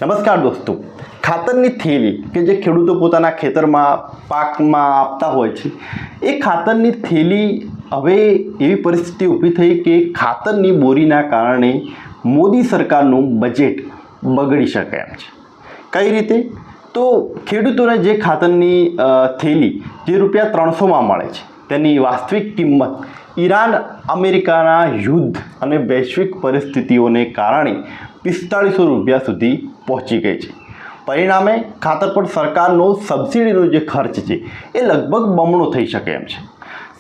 નમસ્કાર દોસ્તો, ખાતરની થેલી કે જે ખેડૂતો પોતાના ખેતરમાં પાકમાં આપતા હોય છે, એ ખાતરની થેલી હવે એવી પરિસ્થિતિ ઊભી થઈ કે ખાતરની બોરીના કારણે મોદી સરકારનું બજેટ બગડી શકે એમ છે। કઈ રીતે? તો ખેડૂતોને જે ખાતરની થેલી જે રૂપિયા 300માં મળે છે, તેની વાસ્તવિક કિંમત ઈરાન અમેરિકાના યુદ્ધ અને વૈશ્વિક પરિસ્થિતિઓને કારણે 4500 રૂપિયા સુધી પહોંચી ગઈ છે। પરિણામે ખાતર પર સરકારનો સબસિડીનો જે ખર્ચ છે એ લગભગ બમણો થઈ શકે એમ છે।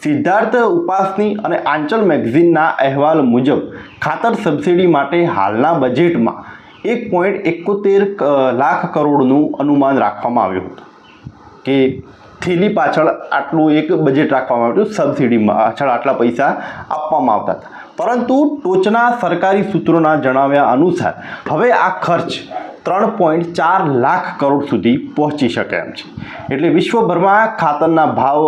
સિદ્ધાર્થ ઉપાસની અને આંચલ મેગઝીનના અહેવાલ મુજબ ખાતર સબસિડી માટે હાલના બજેટમાં 1.71 લાખ કરોડનું અનુમાન રાખવામાં આવ્યું હતું કે થેલી પાછળ આટલું એક બજેટ રાખવામાં આવ્યું હતું, સબસિડીમાં પાછળ આટલા પૈસા આપવામાં આવતા હતા। પરંતુ ટોચના સરકારી સૂત્રોના જણાવ્યા અનુસાર હવે આ ખર્ચ 3.4 લાખ કરોડ સુધી પહોંચી શકે એમ છે। એટલે વિશ્વભરમાં ખાતરના ભાવ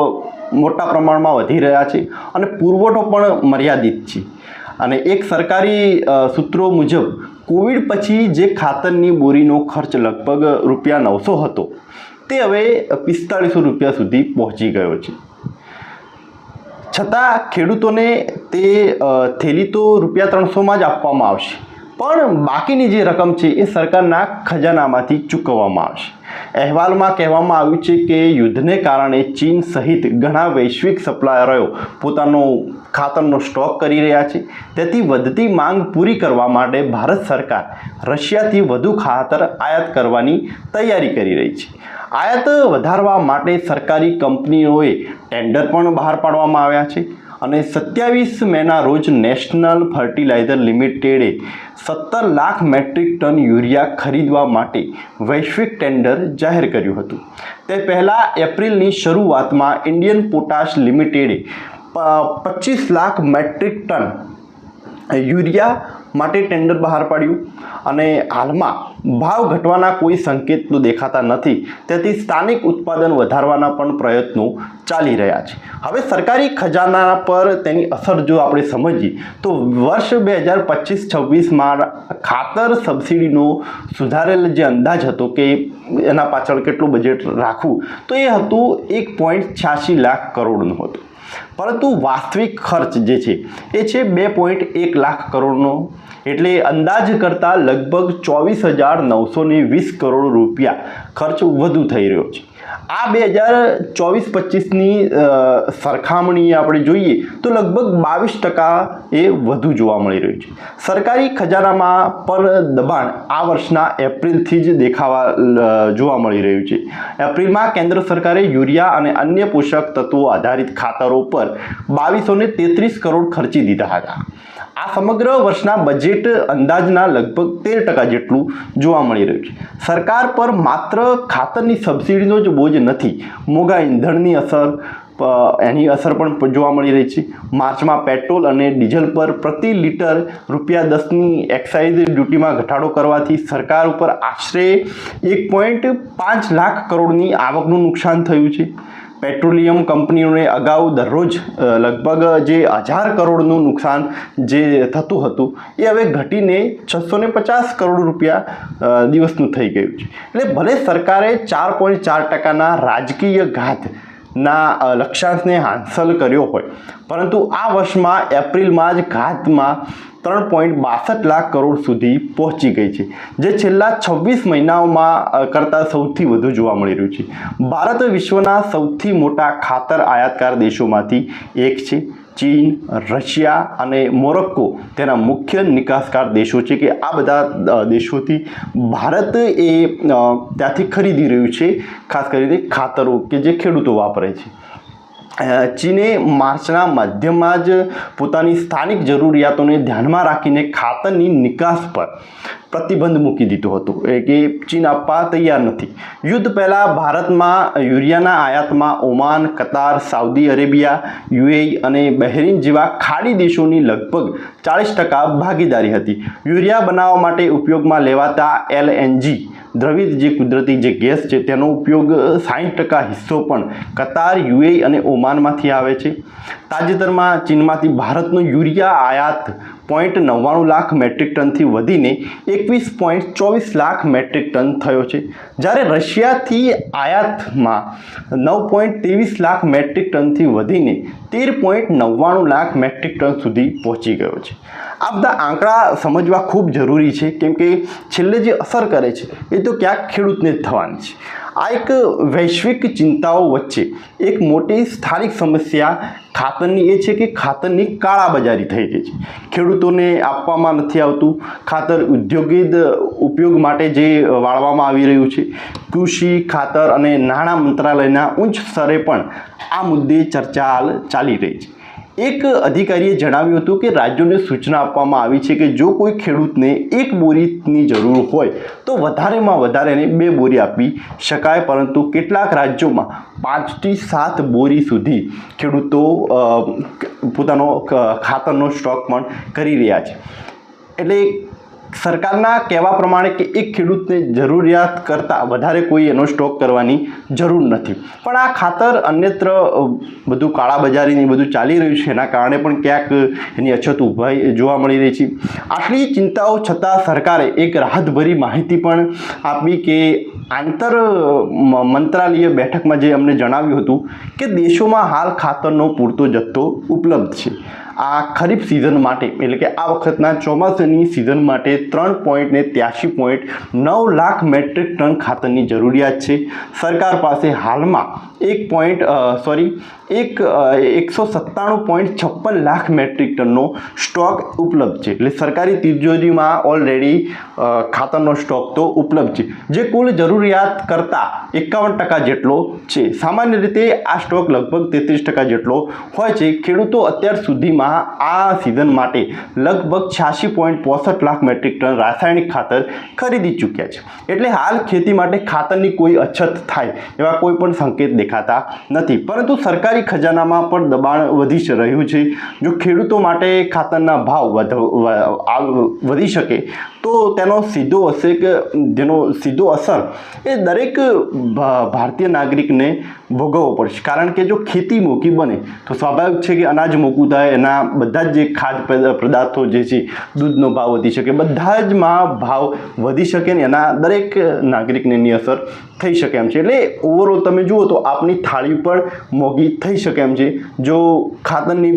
મોટા પ્રમાણમાં વધી રહ્યા છે અને પુરવઠો પણ મર્યાદિત છે। અને એક સરકારી સૂત્રો મુજબ કોવિડ પછી જે ખાતરની બોરીનો ખર્ચ લગભગ ₹900 હતો, તે હવે 4500 રૂપિયા સુધી પહોંચી ગયો છે। છતાં ખેડૂતોને તે થેલી તો ₹300માં જ આપવામાં આવશે, પણ બાકીની જે રકમ છે એ સરકારના ખજાનામાંથી ચૂકવવામાં આવશે। અહેવાલમાં કહેવામાં આવ્યું છે કે યુદ્ધને કારણે ચીન સહિત ઘણા વૈશ્વિક સપ્લાયરો પોતાનો ખાતરનો સ્ટોક કરી રહ્યા છે, તેથી વધતી માંગ પૂરી કરવા માટે ભારત સરકાર રશિયાથી વધુ ખાતર આયાત કરવાની તૈયારી કરી રહી છે। આયાત વધારવા માટે સરકારી કંપનીઓએ ટેન્ડર પણ બહાર પાડવામાં આવ્યા છે અને 27 મેના રોજ નેશનલ ફર્ટિલાઇઝર લિમિટેડે 17 લાખ મેટ્રિક ટન યુરિયા ખરીદવા માટે વૈશ્વિક ટેન્ડર જાહેર કર્યું હતું। તે પહેલાં એપ્રિલની શરૂઆતમાં ઇન્ડિયન પોટાશ લિમિટેડે 25 લાખ મેટ્રિક ટન યુરિયા માટે ટેન્ડર બહાર પાડ્યું અને હાલમાં ભાવ ઘટવાના કોઈ સંકેત તો દેખાતા નથી, તેથી સ્થાનિક ઉત્પાદન વધારવાના પણ પ્રયત્નો ચાલી રહ્યા છે। હવે સરકારી ખજાના પર તેની અસર જો આપણે સમજીએ તો વર્ષ 2025-26માં ખાતર સબસિડીનો સુધારેલ જે અંદાજ હતો કે એના પાછળ કેટલું બજેટ રાખવું, તો એ હતું 1.86 લાખ કરોડનું હતું, પરંતુ વાસ્તવિક ખર્ચ જે છે એ છે 2.1 લાખ કરોડનો। એટલે અંદાજ કરતાં લગભગ 24,920 કરોડ રૂપિયા ખર્ચ વધુ થઈ રહ્યો છે। આ 2024-25ની સરખામણીએ આપણે જોઈએ તો લગભગ 22% એ વધુ જોવા મળી રહ્યું છે। સરકારી ખજાનામાં પણ દબાણ આ વર્ષના એપ્રિલથી જ જોવા મળી રહ્યું છે। એપ્રિલમાં કેન્દ્ર સરકારે યુરિયા અને અન્ય પોષક તત્વો આધારિત ખાતરો પર 2233 કરોડ ખર્ચી દીધા હતા। આ સમગ્ર વર્ષના બજેટ અંદાજના લગભગ 13% જેટલું જોવા મળી રહ્યું છે। સરકાર પર માત્ર ખાતરની સબસિડીનો જ બોજ નથી, મોંઘા ઈંધણની એની અસર પણ જોવા મળી રહી છે। માર્ચમાં પેટ્રોલ અને ડીઝલ પર પ્રતિ લિટર ₹10ની એક્સાઇઝ ડ્યુટીમાં ઘટાડો કરવાથી સરકાર ઉપર આશરે 1.5 લાખ કરોડની આવકનું નુકસાન થયું છે। પેટ્રોલિયમ કંપનીઓને અગાઉ દરરોજ લગભગ જે 1000 કરોડનું નુકસાન જે થતું હતું, એ હવે ઘટીને 650 કરોડ રૂપિયા દિવસનું થઈ ગયું છે। એટલે ભલે સરકારે 4.4%ના રાજકીય ઘાતના લક્ષ્યાંકને હાંસલ કર્યો હોય, પરંતુ આ વર્ષમાં એપ્રિલમાં જ ઘાતમાં 3.62 લાખ કરોડ સુધી પહોંચી ગઈ છે, જે છેલ્લા 26 મહિનાઓમાં કરતાં સૌથી વધુ જોવા મળી રહ્યું છે। ભારત વિશ્વના સૌથી મોટા ખાતર આયાતકાર દેશોમાંથી એક છે। ચીન, રશિયા અને મોરોક્કો તેના મુખ્ય નિકાસકાર દેશો છે કે આ બધા દેશોથી ભારત એ ત્યાંથી ખરીદી રહ્યું છે, ખાસ કરીને ખાતરો કે જે ખેડૂતો વાપરે છે। ચીને માર્ચના મધ્યમાં જ પોતાની સ્થાનિક જરૂરિયાતોને ધ્યાનમાં રાખીને ખાતરની નિકાસ પર પ્રતિબંધ મૂકી દીધો હતો કે ચીન આપવા તૈયાર નથી। યુદ્ધ પહેલાં ભારતમાં યુરિયાના આયાતમાં ઓમાન, કતાર, સાઉદી અરેબિયા, યુએઈ અને બહેરીન જેવા ખાડી દેશોની લગભગ 40% ભાગીદારી હતી। યુરિયા બનાવવા માટે ઉપયોગમાં લેવાતા LNG દ્રવિત જે કુદરતી જે ગેસ છે તેનો ઉપયોગ 60% હિસ્સો પણ કતાર, યુએઈ અને ઓમાનમાંથી આવે છે। તાજેતરમાં ચીનમાંથી ભારતનો યુરિયા આયાત 22.99 લાખ મેટ્રિક ટનથી વધીને 21.24 લાખ મેટ્રિક ટન થયો છે, જ્યારે રશિયાથી આયાતમાં 9.23 લાખ મેટ્રિક ટનથી વધીને 13.99 લાખ મેટ્રિક ટન સુધી પહોંચી ગયો છે. આ બધા આંકડા સમજવા ખૂબ જરૂરી છે, કેમ કે છેલ્લે જે અસર કરે છે એ તો ક્યાંક ખેડૂતને જ થવાની છે. આ એક વૈશ્વિક ચિંતાઓ વચ્ચે એક મોટી સ્થાનિક સમસ્યા ખાતરની એ છે કે ખાતરની કાળાબજારી થઈ ગઈ છે. ખેડૂતોને આપવામાં નથી આવતું ખાતર, ઔદ્યોગિક ઉપયોગ માટે જે વાળવામાં આવી રહ્યું છે. કૃષિ, ખાતર અને નાણાં મંત્રાલયના ઉચ્ચ સ્તરે પણ આ મુદ્દે ચર્ચા ચાલી રહી છે. એક અધિકારીએ જણાવ્યું હતું કે રાજ્યોને સૂચના આપવામાં આવી છે કે જો કોઈ ખેડૂતને 1 બોરીની જરૂર હોય તો વધારેમાં વધારે એને 2 બોરી આપી શકાય, પરંતુ કેટલાક રાજ્યોમાં 5 થી 7 બોરી સુધી ખેડૂતો પોતાનો ખાતરનો સ્ટોક પણ કરી રહ્યા છે. એટલે સરકારના કહેવા પ્રમાણે કે એક ખેડૂતને જરૂરિયાત કરતાં વધારે કોઈ એનો સ્ટોક કરવાની જરૂર નથી, પણ આ ખાતર અન્યત્ર બધું કાળાબજારીને બધું ચાલી રહ્યું છે, એના કારણે પણ ક્યાંક એની અછત ઊભાઈ જોવા મળી રહી છે. આટલી ચિંતાઓ છતાં સરકારે એક રાહતભરી માહિતી પણ આપી કે આંતર મંત્રાલયીય બેઠકમાં જે અમને જણાવ્યું હતું કે દેશોમાં હાલ ખાતરનો પૂરતો જથ્થો ઉપલબ્ધ છે. આ ખરીફ સિઝન માટે એટલે કે આ વખતના ચોમાસાની સિઝન માટે 3.83.9 લાખ મેટ્રિક ટન ખાતરની જરૂરિયાત છે. સરકાર પાસે હાલમાં 197.56 લાખ મેટ્રિક ટનનો સ્ટોક ઉપલબ્ધ છે. એટલે સરકારી તિજોરીમાં ઓલરેડી ખાતરનો સ્ટોક તો ઉપલબ્ધ છે, જે કુલ જરૂરિયાત કરતાં 51% જેટલો છે. સામાન્ય રીતે આ સ્ટોક લગભગ 33% જેટલો હોય છે. ખેડૂતો અત્યાર સુધીમાં આ સિઝન માટે લગભગ 86.65 લાખ મેટ્રિક ટન રાસાયણિક ખાતર ખરીદી ચૂક્યા છે. એટલે હાલ ખેતી માટે ખાતરની કોઈ અછત થાય એવા કોઈ પણ સંકેત દેખાતા નથી, પરંતુ સરકારી ખજાનામાં પણ દબાણ વધી રહ્યું છે. જો ખેડૂતો માટે ખાતરના ભાવ વધી શકે તો તેનો સીધો અસર એ દરેક ભારતીય નાગરિકને ભોગવવો પડશે, કારણ કે જો ખેતી મોંઘી બને તો સ્વાભાવિક છે કે અનાજ મોંઘું થાય, એના બધા જ જે ખાદ્ય પદાર્થો જે છે, દૂધનો ભાવ વધી શકે, બધા જ માં ભાવ વધી શકે ને એના દરેક નાગરિકને એની અસર થઈ શકે એમ છે. એટલે ઓવરઓલ તમે જુઓ તો આપની થાળી પણ મોંઘી થઈ શકે એમ છે જો ખાતરની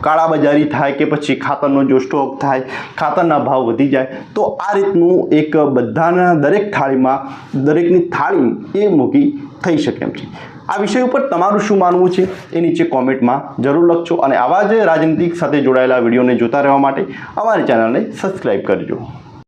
કાળાબજારી થાય કે પછી ખાતરનો જો સ્ટોક થાય, ખાતરના ભાવ વધી જાય તો આ રીતનું એક બધાના દરેક થાળીમાં દરેકની થાળી એ મોંઘી થઈ શકે એમ છે. આ વિષય ઉપર તમારું શું માનવું છે એ નીચે કોમેન્ટમાં જરૂર લખજો, અને આવા જ રાજનીતિક સાથે જોડાયેલા વિડીયોને જોતા રહેવા માટે અમારી ચેનલને સબસ્ક્રાઈબ કરજો.